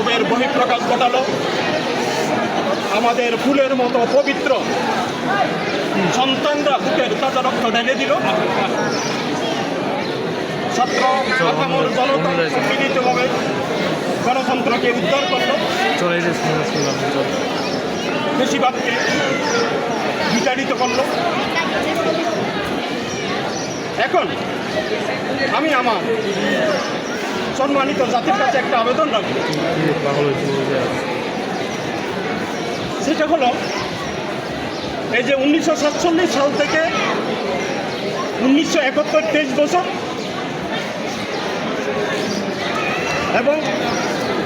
ক্ষোভের বহিঃপ্রকাশ ঘটালো। আমাদের ফুলের মতো পবিত্র সন্তানরা বুকের তাজা রক্ত ঢেলে দিল। ছাত্র আপামর জনতা মিলিতভাবে গণতন্ত্রকে উদ্ধার করলো, বেশিরভাগকে বিতাড়িত করলো। এখন আমি আমার সম্মানিত জাতির কাছে একটা আবেদন রাখব। সেটা হলো এই যে 1947 সাল থেকে 1971 23 বছর এবং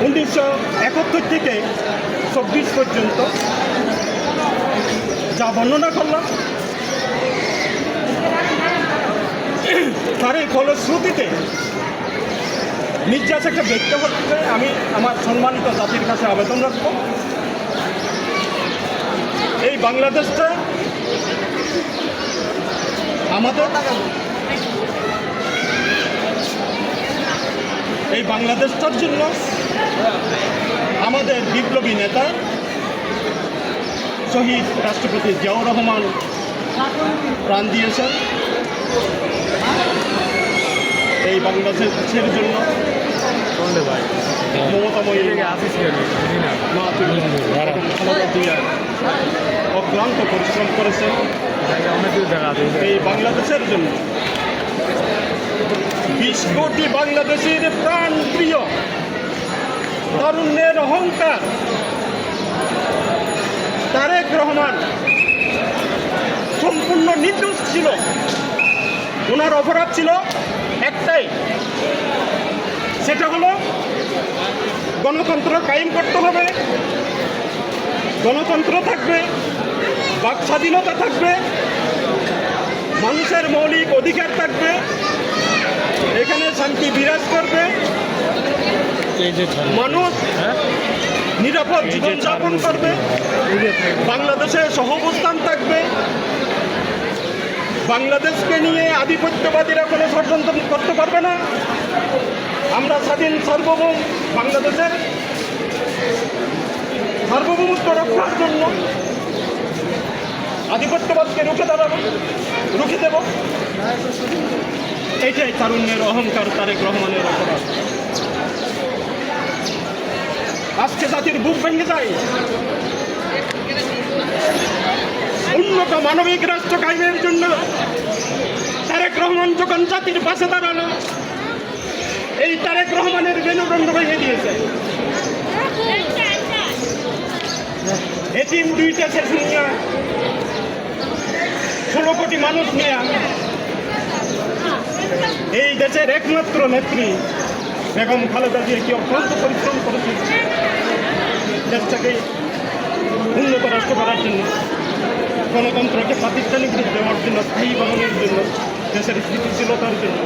1971 থেকে 24 পর্যন্ত যা বর্ণনা করলাম, তার এই ফলশ্রুতিতে নির্যাস একটা ব্যক্তি হচ্ছে। আমি আমার সম্মানিত জাতির কাছে আবেদন রাখব, এই বাংলাদেশটা আমাদের, এই বাংলাদেশটার জন্য আমাদের বিপ্লবী নেতা শহীদ রাষ্ট্রপতি জিয়াউর রহমান প্রাণ দিয়েছেন। এই বাংলাদেশের জন্য মমতাময়ী অক্লান্ত পরিশ্রম করেছেন এই বাংলাদেশের জন্য। 20 কোটি বাংলাদেশের প্রাণ প্রিয় তারুণ্যের অহংকার তারেক রহমান সম্পূর্ণ নির্দোষ ছিল। ওনার অপরাধ ছিল একটাই, সেটা হলো গণতন্ত্র কায়েম করতে হবে, গণতন্ত্র থাকবে, বাক স্বাধীনতা থাকবে, মানুষের মৌলিক অধিকার থাকবে, এখানে শান্তি বিরাজ করবে, মানুষ নিরাপদ জীবনযাপন করবে, বাংলাদেশে সহাবস্থান থাকবে, বাংলাদেশকে নিয়ে আধিপত্যবাদীরা কোনো ষড়যন্ত্র করতে পারবে না। আমরা স্বাধীন সার্বভৌম বাংলাদেশের সার্বভৌমত্ব রক্ষার জন্য আধিপত্যবাদকে রুখে দেব। এইটাই তারুণ্যের অহংকার, তারেক রহমানের অপরাধ। আজকে জাতির বুক ভেঙে যায়। উন্নত মানবিক রাষ্ট্র কায়েমের জন্য তারেক রহমান যখন জাতির পাশে দাঁড়ালো, এই তারেক রহমানের মেরুদণ্ড ভেঙে দিয়েছে। এতিম দুইটা শেষ নিয়ে 16 কোটি মানুষ নিয়ে এই দেশের একমাত্র নেত্রী বেগম খালেদা জিয়া কি অক্লান্ত পরিশ্রম করেছে দেশটাকে উন্নত রাষ্ট্র করার জন্য, গণতন্ত্রকে প্রাতিষ্ঠানিক রূপ দেওয়ার জন্য, স্থায়ী বানানোর জন্য, দেশের স্থিতিশীলতার জন্য।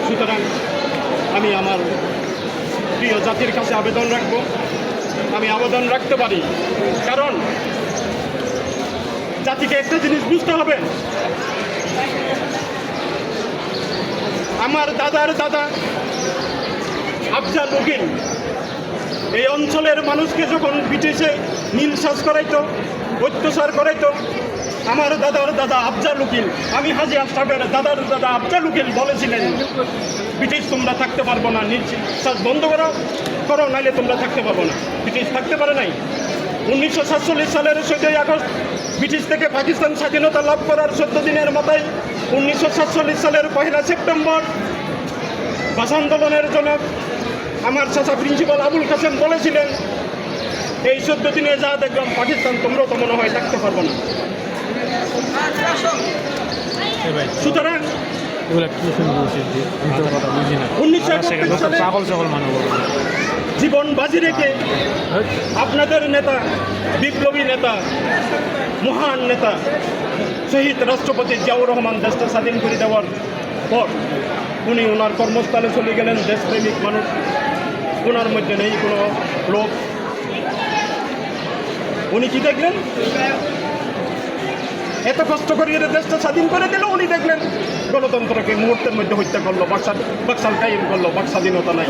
সুতরাং আমি আমার প্রিয় জাতির কাছে আবেদন রাখব, আমি আবেদন রাখতে পারি, কারণ জাতিকে একটা জিনিস বুঝতে হবে। আমার দাদার দাদা আফজাল উকিল এই অঞ্চলের মানুষকে যখন ব্রিটিশে নীলশ্বাস করাইতো, অত্যাচার করাইতো, আমার দাদার দাদা আফজাল উকিল, আমি হাজি আশরাফের দাদার দাদা আফজাল উকিল বলেছিলেন, ব্রিটিশ তোমরা থাকতে পারবো না, নীলশ্বাস বন্ধ করো নাইলে তোমরা থাকতে পারবো না। ব্রিটিশ থাকতে পারে নাই। 1947 সালের 14 আগস্ট ব্রিটিশ থেকে পাকিস্তান স্বাধীনতা লাভ করার 14 দিনের মাথায় 1947 সালের 1 সেপ্টেম্বর ভাষা আন্দোলনের জনক আমার চাচা প্রিন্সিপাল আবুল কাসেম বলেছিলেন, এই 14 দিনে যা দেখলাম পাকিস্তান তোমরাও তো মনে হয় থাকতে পারবো না। সুতরাং 1971 সালে জীবন বাজি রেখে আপনাদের নেতা, বিপ্লবী নেতা, মহান নেতা শহীদ রাষ্ট্রপতি জিয়াউর রহমান দেশটা স্বাধীন করে দেওয়ার পর উনি ওনার কর্মস্থলে চলে গেলেন। দেশপ্রেমিক মানুষ, ওনার মধ্যে নেই কোনো লোক। উনি কি দেখলেন? এত কষ্ট করে দেশটা স্বাধীন করে দিল, উনি দেখলেন গণতন্ত্রকে মুহূর্তের মধ্যে হত্যা করলো, বাকশাল কায়েম করলো, বাক স্বাধীনতা নাই।